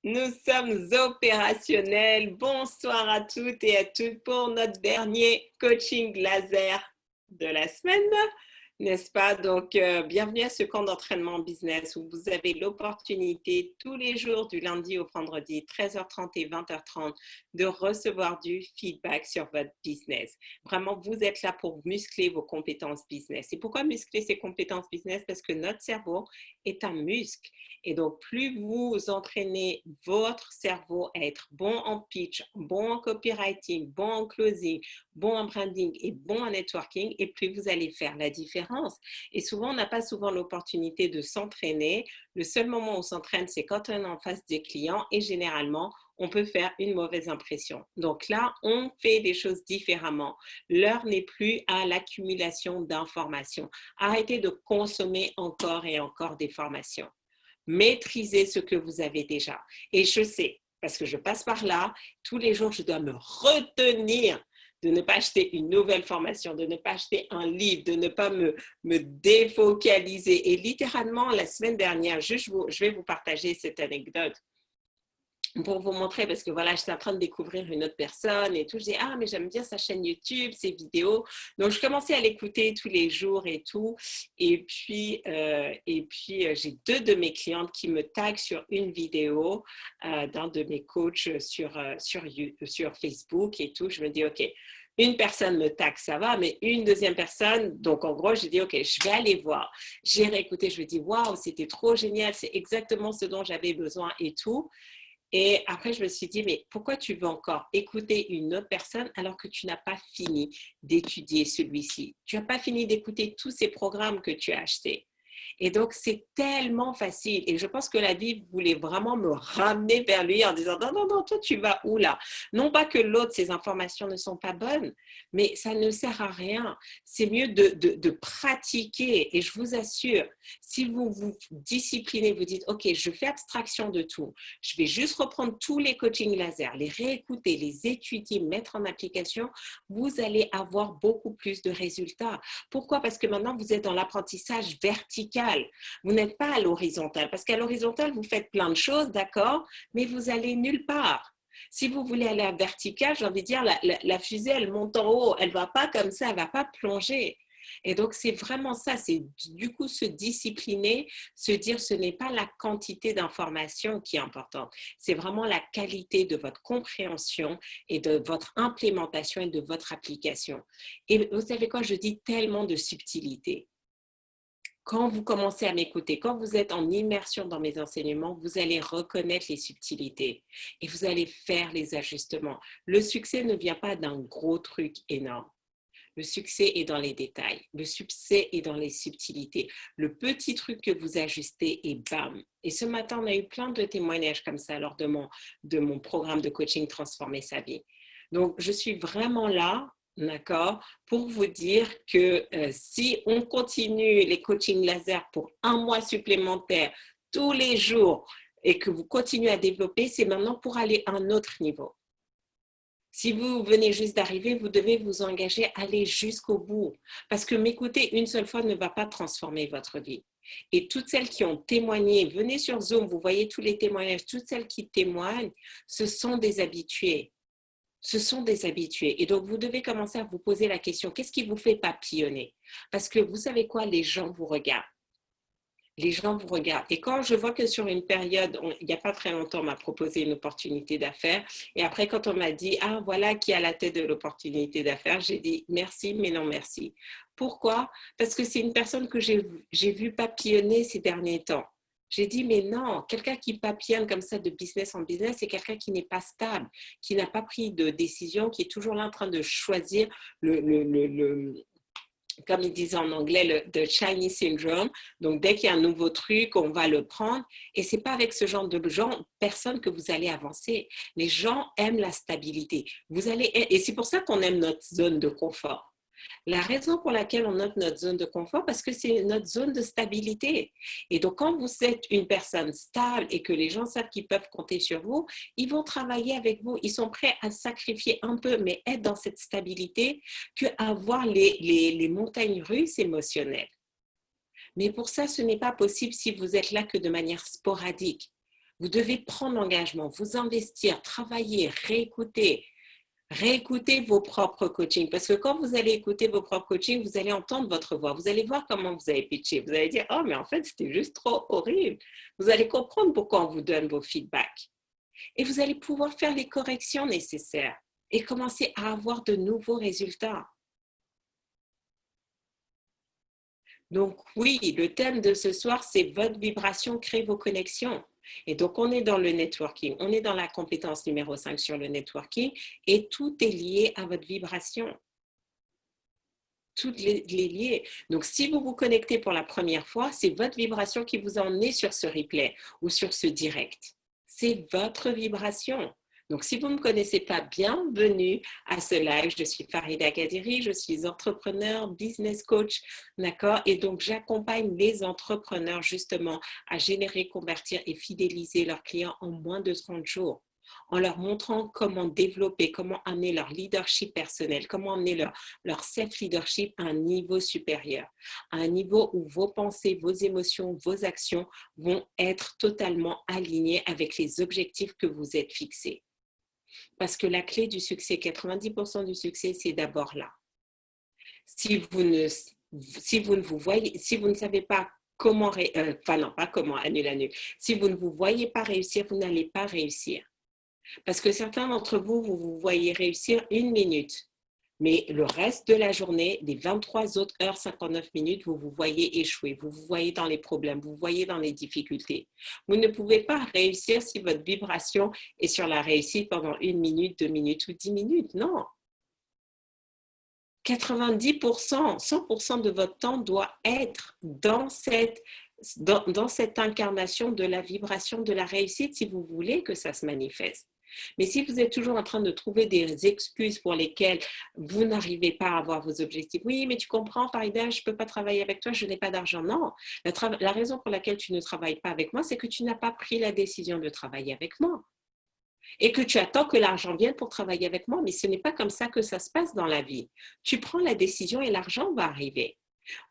Nous sommes opérationnels. Bonsoir à toutes et à tous pour notre dernier coaching laser de la semaine, n'est-ce pas? Donc, bienvenue à ce camp d'entraînement business où vous avez l'opportunité tous les jours du lundi au vendredi, 13h30 et 20h30, de recevoir du feedback sur votre business. Vraiment, vous êtes là pour muscler vos compétences business. Et pourquoi muscler ces compétences business? Parce que notre cerveau est un muscle. Et donc, plus vous entraînez votre cerveau à être bon en pitch, bon en copywriting, bon en closing, bon en branding et bon en networking, et plus vous allez faire la différence. Et souvent, on n'a pas souvent l'opportunité de s'entraîner. Le seul moment où on s'entraîne, c'est quand on est en face des clients et généralement, on peut faire une mauvaise impression. Donc là, on fait des choses différemment. L'heure n'est plus à l'accumulation d'informations. Arrêtez de consommer encore et encore des formations. Maîtrisez ce que vous avez déjà. Et je sais, parce que je passe par là, tous les jours, je dois me retenir de ne pas acheter une nouvelle formation, de ne pas acheter un livre, de ne pas me défocaliser. Et littéralement, la semaine dernière, je vais vous partager cette anecdote pour vous montrer, parce que voilà, j'étais en train de découvrir une autre personne et tout. Je dis, ah, mais j'aime bien sa chaîne YouTube, ses vidéos. Donc, je commençais à l'écouter tous les jours et tout. Et puis j'ai deux de mes clientes qui me taguent sur une vidéo d'un de mes coachs sur Facebook et tout. Je me dis, OK, une personne me tague, ça va, mais une deuxième personne, donc en gros, j'ai dit, OK, je vais aller voir. J'ai réécouté, je me dis, waouh, c'était trop génial, c'est exactement ce dont j'avais besoin et tout. Et après, je me suis dit, mais pourquoi tu veux encore écouter une autre personne alors que tu n'as pas fini d'étudier celui-ci? Tu n'as pas fini d'écouter tous ces programmes que tu as achetés. Et donc, c'est tellement facile. Et je pense que la vie voulait vraiment me ramener vers lui en disant, non, non, non, toi, tu vas où là? Non pas que l'autre, ces informations ne sont pas bonnes, mais ça ne sert à rien. C'est mieux de pratiquer. Et je vous assure, si vous vous disciplinez, vous dites, OK, je fais abstraction de tout. Je vais juste reprendre tous les coachings laser, les réécouter, les étudier, mettre en application. Vous allez avoir beaucoup plus de résultats. Pourquoi? Parce que maintenant, vous êtes dans l'apprentissage vertical. Vous n'êtes pas à l'horizontale. Parce qu'à l'horizontale, vous faites plein de choses, d'accord, mais vous allez nulle part. Si vous voulez aller à vertical, j'ai envie de dire, la fusée, elle monte en haut. Elle ne va pas comme ça, elle ne va pas plonger. Et donc, c'est vraiment ça, c'est du coup se discipliner, se dire ce n'est pas la quantité d'informations qui est importante, c'est vraiment la qualité de votre compréhension et de votre implémentation et de votre application. Et vous savez quoi, je dis tellement de subtilité. Quand vous commencez à m'écouter, quand vous êtes en immersion dans mes enseignements, vous allez reconnaître les subtilités et vous allez faire les ajustements. Le succès ne vient pas d'un gros truc énorme. Le succès est dans les détails. Le succès est dans les subtilités. Le petit truc que vous ajustez et bam. Et ce matin, on a eu plein de témoignages comme ça lors de mon programme de coaching Transformer sa vie. Donc, je suis vraiment là, d'accord, pour vous dire que si on continue les coachings laser pour un mois supplémentaire tous les jours et que vous continuez à développer, c'est maintenant pour aller à un autre niveau. Si vous venez juste d'arriver, vous devez vous engager à aller jusqu'au bout. Parce que m'écouter une seule fois ne va pas transformer votre vie. Et toutes celles qui ont témoigné, venez sur Zoom, vous voyez tous les témoignages, toutes celles qui témoignent, ce sont des habitués. Ce sont des habitués. Et donc, vous devez commencer à vous poser la question, qu'est-ce qui vous fait papillonner? Parce que vous savez quoi, les gens vous regardent. Les gens vous regardent. Et quand je vois que sur une période, il n'y a pas très longtemps, on m'a proposé une opportunité d'affaires. Et après, quand on m'a dit, ah, voilà qui est à la tête de l'opportunité d'affaires, j'ai dit merci, mais non merci. Pourquoi? Parce que c'est une personne que j'ai vu papillonner ces derniers temps. J'ai dit, mais non, quelqu'un qui papillonne comme ça de business en business, c'est quelqu'un qui n'est pas stable, qui n'a pas pris de décision, qui est toujours là en train de choisir comme ils disent en anglais, le Chinese syndrome. Donc, dès qu'il y a un nouveau truc, on va le prendre. Et ce n'est pas avec ce genre de gens, personne que vous allez avancer. Les gens aiment la stabilité. Et c'est pour ça qu'on aime notre zone de confort. La raison pour laquelle on note notre zone de confort, parce que c'est notre zone de stabilité. Et donc, quand vous êtes une personne stable et que les gens savent qu'ils peuvent compter sur vous, ils vont travailler avec vous. Ils sont prêts à sacrifier un peu, mais être dans cette stabilité, qu'avoir les montagnes russes émotionnelles. Mais pour ça, ce n'est pas possible si vous êtes là que de manière sporadique. Vous devez prendre l'engagement, vous investir, travailler, réécouter. Réécoutez vos propres coachings, parce que quand vous allez écouter vos propres coachings, vous allez entendre votre voix, vous allez voir comment vous avez pitché, vous allez dire « Oh, mais en fait, c'était juste trop horrible ». Vous allez comprendre pourquoi on vous donne vos feedbacks. Et vous allez pouvoir faire les corrections nécessaires et commencer à avoir de nouveaux résultats. Donc oui, le thème de ce soir, c'est votre vibration crée vos connexions. Et donc, on est dans le networking, on est dans la compétence numéro 5 sur le networking et tout est lié à votre vibration. Tout est lié. Donc, si vous vous connectez pour la première fois, c'est votre vibration qui vous a emmené sur ce replay ou sur ce direct. C'est votre vibration. Donc, si vous ne me connaissez pas, bienvenue à ce live. Je suis Farida Kadiri, je suis entrepreneur, business coach, d'accord? Et donc, j'accompagne les entrepreneurs justement à générer, convertir et fidéliser leurs clients en moins de 30 jours, en leur montrant comment développer, comment amener leur leadership personnel, comment amener leur self-leadership à un niveau supérieur, à un niveau où vos pensées, vos émotions, vos actions vont être totalement alignées avec les objectifs que vous êtes fixés. Parce que la clé du succès, 90% du succès, c'est d'abord là. Si vous ne savez pas comment, pas comment, annule. Si vous ne vous voyez pas réussir, vous n'allez pas réussir. Parce que certains d'entre vous, vous voyez réussir 1 minute. Mais le reste de la journée, les 23 autres heures, 59 minutes, vous vous voyez échouer, vous vous voyez dans les problèmes, vous vous voyez dans les difficultés. Vous ne pouvez pas réussir si votre vibration est sur la réussite pendant 1 minute, 2 minutes ou 10 minutes. Non. 90%, 100% de votre temps doit être dans cette incarnation de la vibration de la réussite si vous voulez que ça se manifeste. Mais si vous êtes toujours en train de trouver des excuses pour lesquelles vous n'arrivez pas à avoir vos objectifs, oui, mais tu comprends, Farida, je ne peux pas travailler avec toi, je n'ai pas d'argent. Non, la raison pour laquelle tu ne travailles pas avec moi, c'est que tu n'as pas pris la décision de travailler avec moi. Et que tu attends que l'argent vienne pour travailler avec moi, mais ce n'est pas comme ça que ça se passe dans la vie. Tu prends la décision et l'argent va arriver.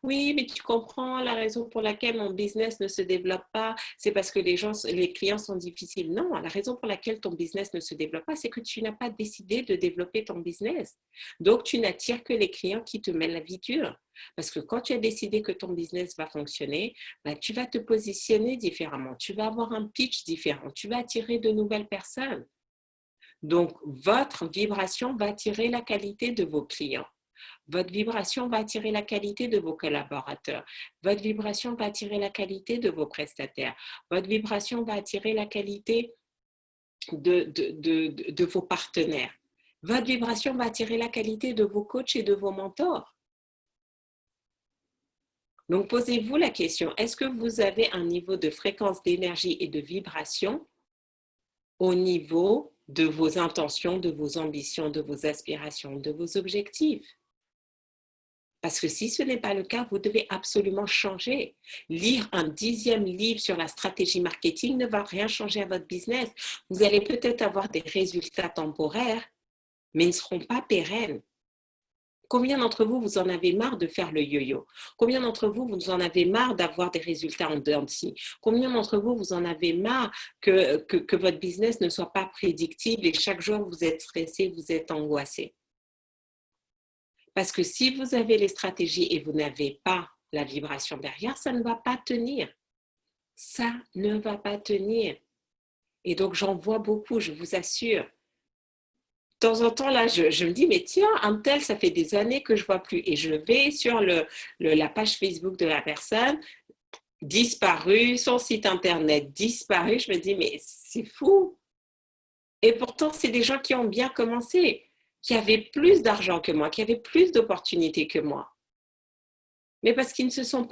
Oui, mais tu comprends la raison pour laquelle mon business ne se développe pas, c'est parce que les clients sont difficiles. Non, la raison pour laquelle ton business ne se développe pas, c'est que tu n'as pas décidé de développer ton business. Donc, tu n'attires que les clients qui te mettent la vie dure. Parce que quand tu as décidé que ton business va fonctionner, tu vas te positionner différemment, tu vas avoir un pitch différent, tu vas attirer de nouvelles personnes. Donc, votre vibration va attirer la qualité de vos clients. Votre vibration va attirer la qualité de vos collaborateurs. Votre vibration va attirer la qualité de vos prestataires. Votre vibration va attirer la qualité de vos partenaires. Votre vibration va attirer la qualité de vos coachs et de vos mentors. Donc, posez-vous la question, est-ce que vous avez un niveau de fréquence d'énergie et de vibration au niveau de vos intentions, de vos ambitions, de vos aspirations, de vos objectifs? Parce que si ce n'est pas le cas, vous devez absolument changer. Lire un 10e livre sur la stratégie marketing ne va rien changer à votre business. Vous allez peut-être avoir des résultats temporaires, mais ils ne seront pas pérennes. Combien d'entre vous, vous en avez marre de faire le yo-yo? Combien d'entre vous, vous en avez marre d'avoir des résultats en dents de scie? Combien d'entre vous, vous en avez marre que votre business ne soit pas prédictible et chaque jour, vous êtes stressé, vous êtes angoissé? Parce que si vous avez les stratégies et vous n'avez pas la vibration derrière, ça ne va pas tenir. Ça ne va pas tenir. Et donc, j'en vois beaucoup, je vous assure. De temps en temps, là, je me dis, mais tiens, un tel, ça fait des années que je ne vois plus. Et je vais sur la page Facebook de la personne, disparu, son site internet disparu. Je me dis, mais c'est fou. Et pourtant, c'est des gens qui ont bien commencé, qui avaient plus d'argent que moi, qui avaient plus d'opportunités que moi. Mais parce qu'ils se sont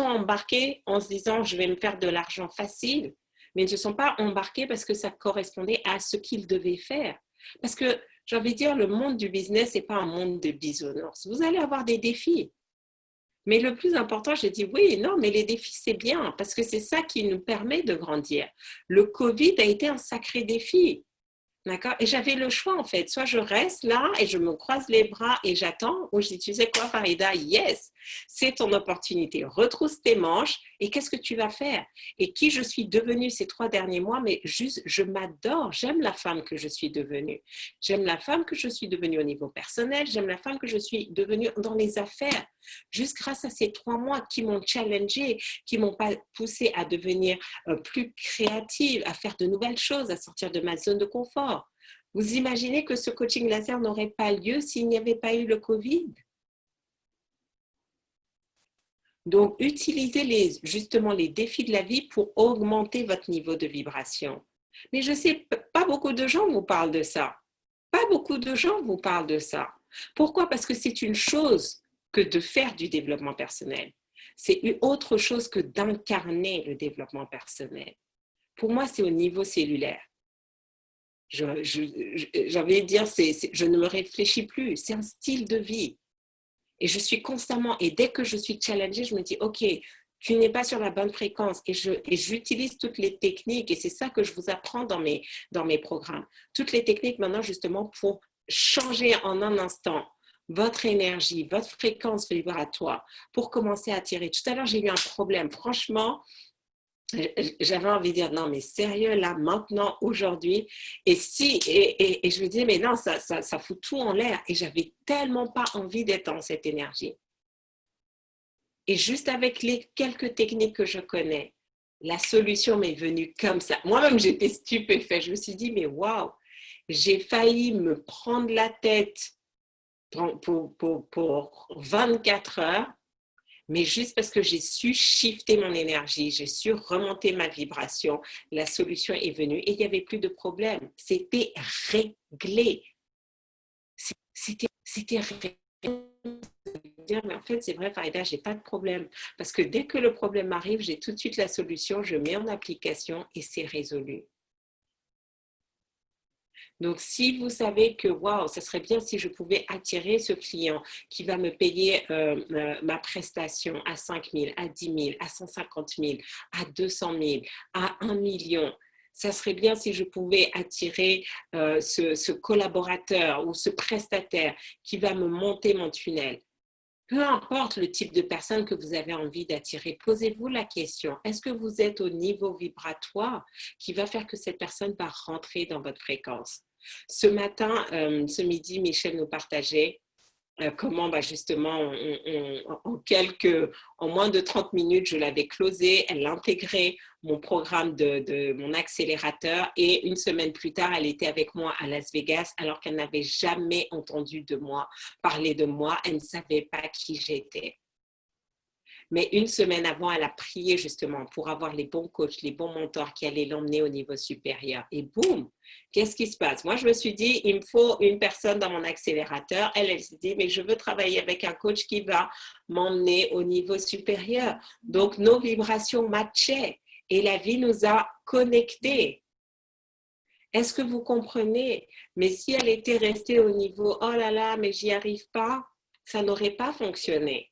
embarqués en se disant, je vais me faire de l'argent facile, mais ils ne se sont pas embarqués parce que ça correspondait à ce qu'ils devaient faire. Parce que, j'ai envie de dire, le monde du business n'est pas un monde de bisounours. Vous allez avoir des défis. Mais le plus important, j'ai dit oui, non, mais les défis, c'est bien, parce que c'est ça qui nous permet de grandir. Le Covid a été un sacré défi. D'accord? Et j'avais le choix, en fait. Soit je reste là et je me croise les bras et j'attends, ou je dis, tu sais quoi, Farida, yes, c'est ton opportunité. Retrousse tes manches et qu'est-ce que tu vas faire? Et qui je suis devenue ces 3 derniers mois, mais juste, je m'adore. J'aime la femme que je suis devenue. J'aime la femme que je suis devenue au niveau personnel. J'aime la femme que je suis devenue dans les affaires. Juste grâce à ces 3 mois qui m'ont challengée, qui m'ont pas poussée à devenir plus créative, à faire de nouvelles choses, à sortir de ma zone de confort. Vous imaginez que ce coaching laser n'aurait pas lieu s'il n'y avait pas eu le Covid? Donc, utilisez justement les défis de la vie pour augmenter votre niveau de vibration. Mais je sais, pas beaucoup de gens vous parlent de ça. Pas beaucoup de gens vous parlent de ça. Pourquoi? Parce que c'est une chose que de faire du développement personnel. C'est autre chose que d'incarner le développement personnel. Pour moi, c'est au niveau cellulaire. J'ai envie de dire, je ne me réfléchis plus, c'est un style de vie. Et je suis constamment, et dès que je suis challengée, je me dis, OK, tu n'es pas sur la bonne fréquence. Et j'utilise toutes les techniques, et c'est ça que je vous apprends dans mes programmes. Toutes les techniques maintenant, justement, pour changer en un instant votre énergie, votre fréquence vibratoire, pour commencer à attirer. Tout à l'heure, j'ai eu un problème. Franchement, j'avais envie de dire non mais sérieux là maintenant aujourd'hui et je me disais mais non ça fout tout en l'air et j'avais tellement pas envie d'être dans cette énergie et juste avec les quelques techniques que je connais la solution m'est venue comme ça. Moi-même j'étais stupéfaite, je me suis dit mais waouh, j'ai failli me prendre la tête pour 24 heures. Mais juste parce que j'ai su shifter mon énergie, j'ai su remonter ma vibration, la solution est venue et il n'y avait plus de problème. C'était réglé. C'était réglé. Mais en fait, c'est vrai, Farida, je n'ai pas de problème. Parce que dès que le problème arrive, j'ai tout de suite la solution, je mets en application et c'est résolu. Donc, si vous savez que, waouh, ça serait bien si je pouvais attirer ce client qui va me payer ma prestation à 5 000, à 10 000, à 150 000, à 200 000, à 1 million, ça serait bien si je pouvais attirer ce collaborateur ou ce prestataire qui va me monter mon tunnel. Peu importe le type de personne que vous avez envie d'attirer, posez-vous la question, est-ce que vous êtes au niveau vibratoire qui va faire que cette personne va rentrer dans votre fréquence? Ce matin, ce midi, Michel nous partageait comment justement en moins de 30 minutes, je l'avais closé, elle l'intégrait mon programme de mon accélérateur et une semaine plus tard, elle était avec moi à Las Vegas alors qu'elle n'avait jamais entendu de moi, parler de moi, elle ne savait pas qui j'étais. Mais une semaine avant, elle a prié justement pour avoir les bons coachs, les bons mentors qui allaient l'emmener au niveau supérieur. Et boum, qu'est-ce qui se passe? Moi, je me suis dit, il me faut une personne dans mon accélérateur. Elle s'est dit, mais je veux travailler avec un coach qui va m'emmener au niveau supérieur. Donc, nos vibrations matchaient et la vie nous a connectés. Est-ce que vous comprenez? Mais si elle était restée au niveau, oh là là, mais j'y arrive pas, ça n'aurait pas fonctionné.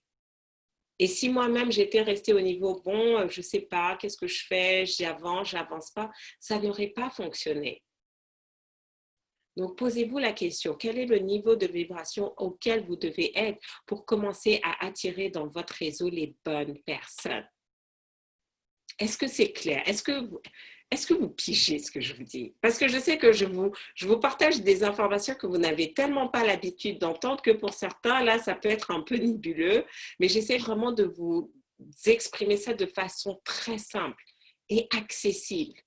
Et si moi-même, j'étais restée au niveau, bon, je ne sais pas, qu'est-ce que je fais, j'avance pas, ça n'aurait pas fonctionné. Donc, posez-vous la question, quel est le niveau de vibration auquel vous devez être pour commencer à attirer dans votre réseau les bonnes personnes? Est-ce que c'est clair? Est-ce que vous pigez ce que je vous dis? Parce que je sais que je vous partage des informations que vous n'avez tellement pas l'habitude d'entendre que pour certains, là, ça peut être un peu nébuleux, mais j'essaie vraiment de vous exprimer ça de façon très simple et accessible.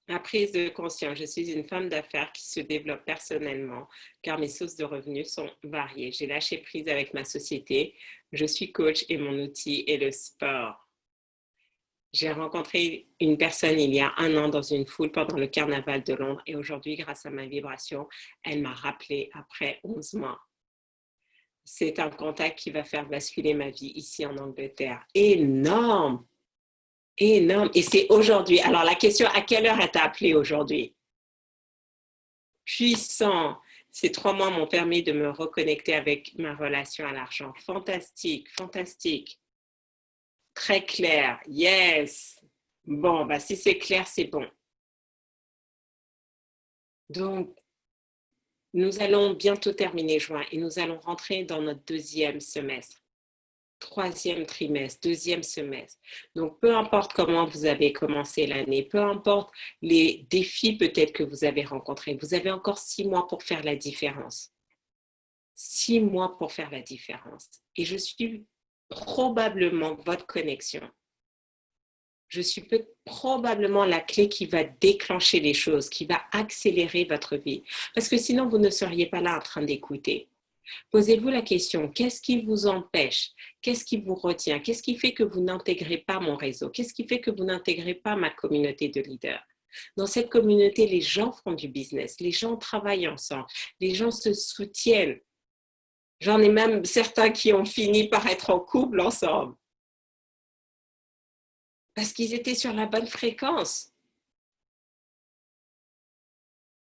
Ma prise de conscience, je suis une femme d'affaires qui se développe personnellement car mes sources de revenus sont variées. J'ai lâché prise avec ma société, je suis coach et mon outil est le sport. J'ai rencontré une personne il y a 1 an dans une foule pendant le carnaval de Londres et aujourd'hui, grâce à ma vibration, elle m'a rappelé après 11 mois. C'est un contact qui va faire basculer ma vie ici en Angleterre. Énorme! Énorme. Et c'est aujourd'hui. Alors, la question, à quelle heure elle t'a appelé aujourd'hui? puissant. Ces 3 mois m'ont permis de me reconnecter avec ma relation à l'argent. Fantastique, fantastique. Très clair, yes. Bon, bah, si c'est clair, c'est bon. Donc, nous allons bientôt terminer juin et nous allons rentrer dans notre 2e semestre, 3e trimestre, 2e semestre. Donc, peu importe comment vous avez commencé l'année, peu importe les défis peut-être que vous avez rencontrés, vous avez encore 6 mois pour faire la différence. 6 mois pour faire la différence. Et je suis probablement votre connexion. Je suis probablement la clé qui va déclencher les choses, qui va accélérer votre vie. Parce que sinon, vous ne seriez pas là en train d'écouter. Posez-vous la question, qu'est-ce qui vous empêche? Qu'est-ce qui vous retient? Qu'est-ce qui fait que vous n'intégrez pas mon réseau? Qu'est-ce qui fait que vous n'intégrez pas ma communauté de leaders? Dans cette communauté, les gens font du business, les gens travaillent ensemble, les gens se soutiennent. J'en ai même certains qui ont fini par être en couple ensemble. Parce qu'ils étaient sur la bonne fréquence.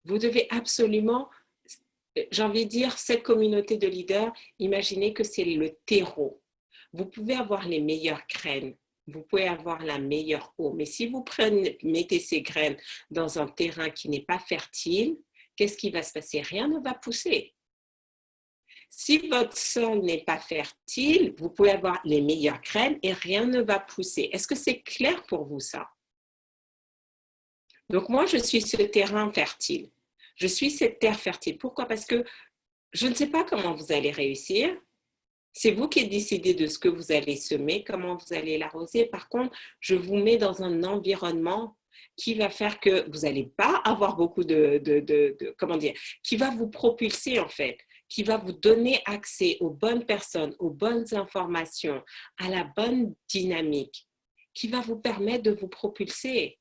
Vous devez absolument, j'ai envie de dire, cette communauté de leaders, imaginez que c'est le terreau. Vous pouvez avoir les meilleures graines, vous pouvez avoir la meilleure eau, mais si vous mettez ces graines dans un terrain qui n'est pas fertile, qu'est-ce qui va se passer? Rien ne va pousser. Si votre sol n'est pas fertile, vous pouvez avoir les meilleures graines et rien ne va pousser. Est-ce que c'est clair pour vous ça? Donc moi, je suis ce terrain fertile. Je suis cette terre fertile. Pourquoi? Parce que je ne sais pas comment vous allez réussir. C'est vous qui décidez de ce que vous allez semer, comment vous allez l'arroser. Par contre, je vous mets dans un environnement qui va faire que vous n'allez pas avoir beaucoup comment dire, qui va vous propulser en fait, qui va vous donner accès aux bonnes personnes, aux bonnes informations, à la bonne dynamique, qui va vous permettre de vous propulser.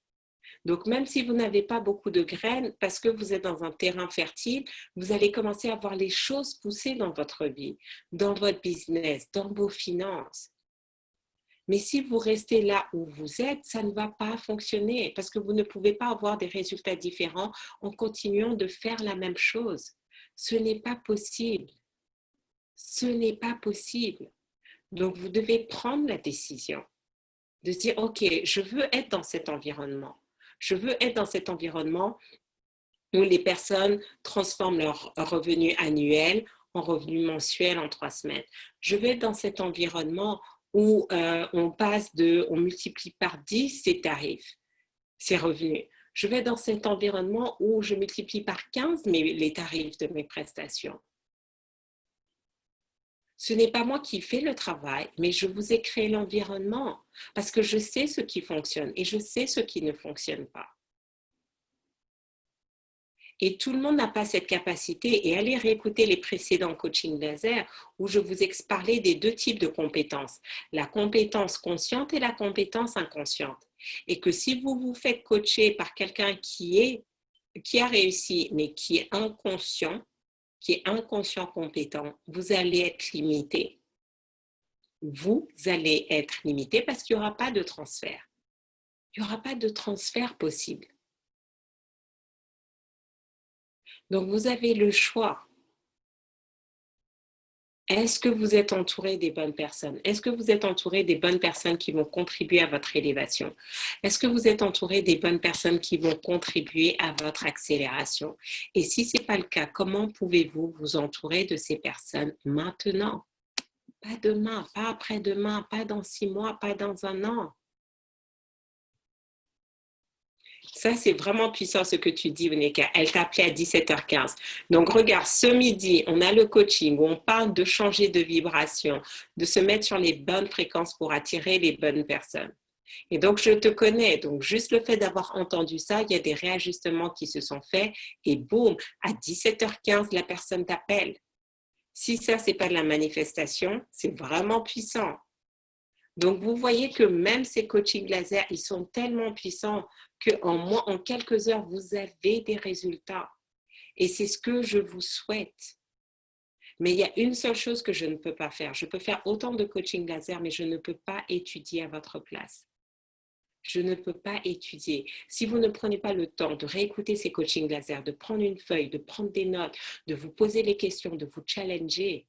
Donc, même si vous n'avez pas beaucoup de graines, parce que vous êtes dans un terrain fertile, vous allez commencer à voir les choses pousser dans votre vie, dans votre business, dans vos finances. Mais si vous restez là où vous êtes, ça ne va pas fonctionner parce que vous ne pouvez pas avoir des résultats différents en continuant de faire la même chose. Ce n'est pas possible. Ce n'est pas possible. Donc, vous devez prendre la décision de dire, OK, je veux être dans cet environnement. Je veux être dans cet environnement où les personnes transforment leur revenu annuel en revenu mensuel en 3 semaines. Je veux être dans cet environnement où on multiplie par 10 ses tarifs, ses revenus. Je vais dans cet environnement où je multiplie par 15 les tarifs de mes prestations. Ce n'est pas moi qui fais le travail, mais je vous ai créé l'environnement parce que je sais ce qui fonctionne et je sais ce qui ne fonctionne pas. Et tout le monde n'a pas cette capacité. Et allez réécouter les précédents coaching laser où je vous ai parlé des 2 types de compétences, la compétence consciente et la compétence inconsciente. Et que si vous vous faites coacher par quelqu'un qui a réussi, mais qui est inconscient compétent, vous allez être limité. Vous allez être limité parce qu'il n'y aura pas de transfert. Il n'y aura pas de transfert possible. Donc, vous avez le choix. Est-ce que vous êtes entouré des bonnes personnes? Est-ce que vous êtes entouré des bonnes personnes qui vont contribuer à votre élévation? Est-ce que vous êtes entouré des bonnes personnes qui vont contribuer à votre accélération? Et si ce n'est pas le cas, comment pouvez-vous vous entourer de ces personnes maintenant? Pas demain, pas après-demain, pas dans 6 mois, pas dans 1 an. Ça, c'est vraiment puissant ce que tu dis, Monica. Elle t'a appelé à 17h15. Donc, regarde, ce midi, on a le coaching où on parle de changer de vibration, de se mettre sur les bonnes fréquences pour attirer les bonnes personnes. Et donc, je te connais. Donc, juste le fait d'avoir entendu ça, il y a des réajustements qui se sont faits et boum, à 17h15, la personne t'appelle. Si ça, ce n'est pas de la manifestation, c'est vraiment puissant. Donc, vous voyez que même ces coachings laser, ils sont tellement puissants qu'en quelques heures, vous avez des résultats. Et c'est ce que je vous souhaite. Mais il y a une seule chose que je ne peux pas faire. Je peux faire autant de coaching laser, mais je ne peux pas étudier à votre place. Je ne peux pas étudier. Si vous ne prenez pas le temps de réécouter ces coachings laser, de prendre une feuille, de prendre des notes, de vous poser les questions, de vous challenger,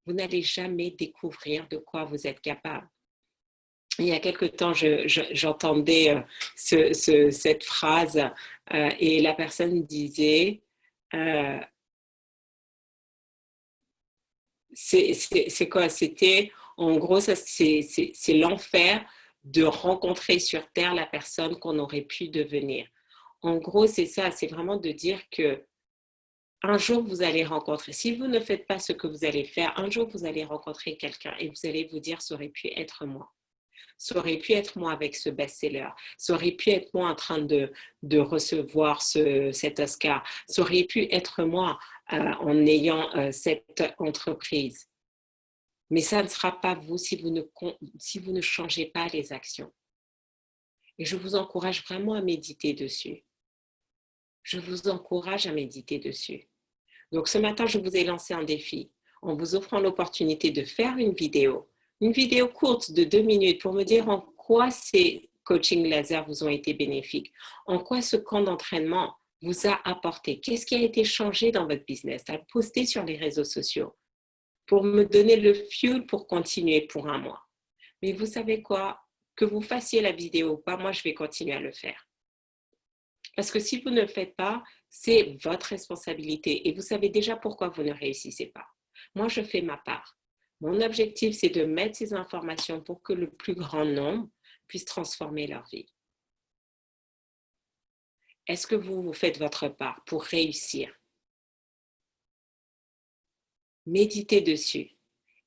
vous n'allez jamais découvrir de quoi vous êtes capable. Il y a quelque temps, j'entendais cette phrase et la personne disait c'est quoi? C'était, en gros, c'est l'enfer de rencontrer sur Terre la personne qu'on aurait pu devenir. En gros, c'est ça, c'est vraiment de dire que un jour, vous allez rencontrer, si vous ne faites pas ce que vous allez faire, un jour, vous allez rencontrer quelqu'un et vous allez vous dire, ça aurait pu être moi. Ça aurait pu être moi avec ce best-seller. Ça aurait pu être moi en train de recevoir cet Oscar. Ça aurait pu être moi en ayant cette entreprise. Mais ça ne sera pas vous si vous ne changez pas les actions. Et je vous encourage vraiment à méditer dessus. Je vous encourage à méditer dessus. Donc ce matin, je vous ai lancé un défi en vous offrant l'opportunité de faire une vidéo courte de 2 minutes pour me dire en quoi ces coachings laser vous ont été bénéfiques, en quoi ce camp d'entraînement vous a apporté, qu'est-ce qui a été changé dans votre business, à le poster sur les réseaux sociaux pour me donner le fuel pour continuer pour un mois. Mais vous savez quoi? Que vous fassiez la vidéo ou pas, moi je vais continuer à le faire. Parce que si vous ne le faites pas, c'est votre responsabilité et vous savez déjà pourquoi vous ne réussissez pas. Moi, je fais ma part. Mon objectif, c'est de mettre ces informations pour que le plus grand nombre puisse transformer leur vie. Est-ce que vous faites votre part pour réussir? Méditez dessus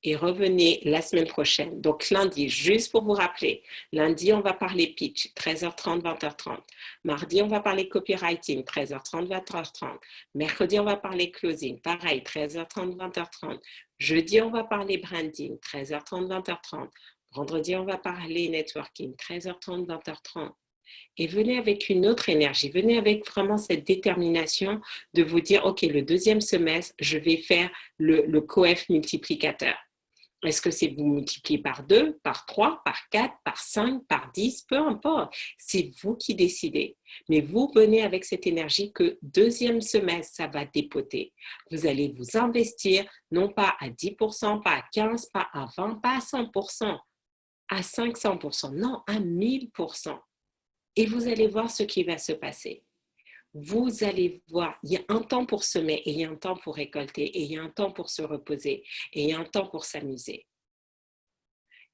et revenez la semaine prochaine. Donc lundi, juste pour vous rappeler, lundi, on va parler pitch, 13h30, 20h30. Mardi, on va parler copywriting, 13h30, 20h30. Mercredi, on va parler closing, pareil, 13h30, 20h30. Jeudi, on va parler branding, 13h30, 20h30. Vendredi, on va parler networking, 13h30, 20h30. Et venez avec une autre énergie, venez avec vraiment cette détermination de vous dire, OK, le deuxième semestre, je vais faire le coef multiplicateur. Est-ce que c'est vous multiplier par 2, par 3, par 4, par 5, par 10, peu importe. C'est vous qui décidez. Mais vous venez avec cette énergie que deuxième semestre, ça va dépoter. Vous allez vous investir, non pas à 10%, pas à 15%, pas à 20%, pas à 100%, à 500%, non, à 1000%. Et vous allez voir ce qui va se passer. Vous allez voir, il y a un temps pour semer et il y a un temps pour récolter et il y a un temps pour se reposer et il y a un temps pour s'amuser.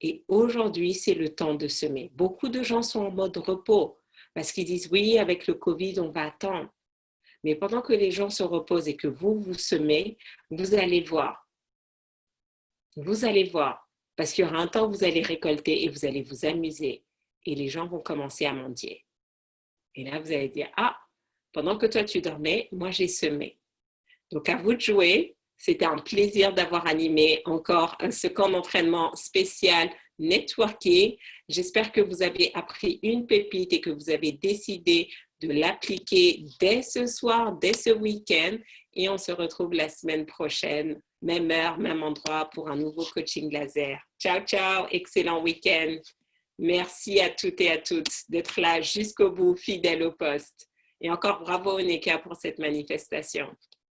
Et aujourd'hui, c'est le temps de semer. Beaucoup de gens sont en mode repos parce qu'ils disent oui, avec le Covid, on va attendre. Mais pendant que les gens se reposent et que vous semez, vous allez voir. Vous allez voir. Parce qu'il y aura un temps où vous allez récolter et vous allez vous amuser. Et les gens vont commencer à mendier. Et là, vous allez dire, ah, pendant que toi, tu dormais, moi, j'ai semé. Donc, à vous de jouer. C'était un plaisir d'avoir animé encore ce camp d'entraînement spécial networking. J'espère que vous avez appris une pépite et que vous avez décidé de l'appliquer dès ce soir, dès ce week-end. Et on se retrouve la semaine prochaine, même heure, même endroit pour un nouveau coaching laser. Ciao, ciao, excellent week-end. Merci à toutes et à tous d'être là jusqu'au bout, fidèles au poste. Et encore bravo, Oneka, pour cette manifestation.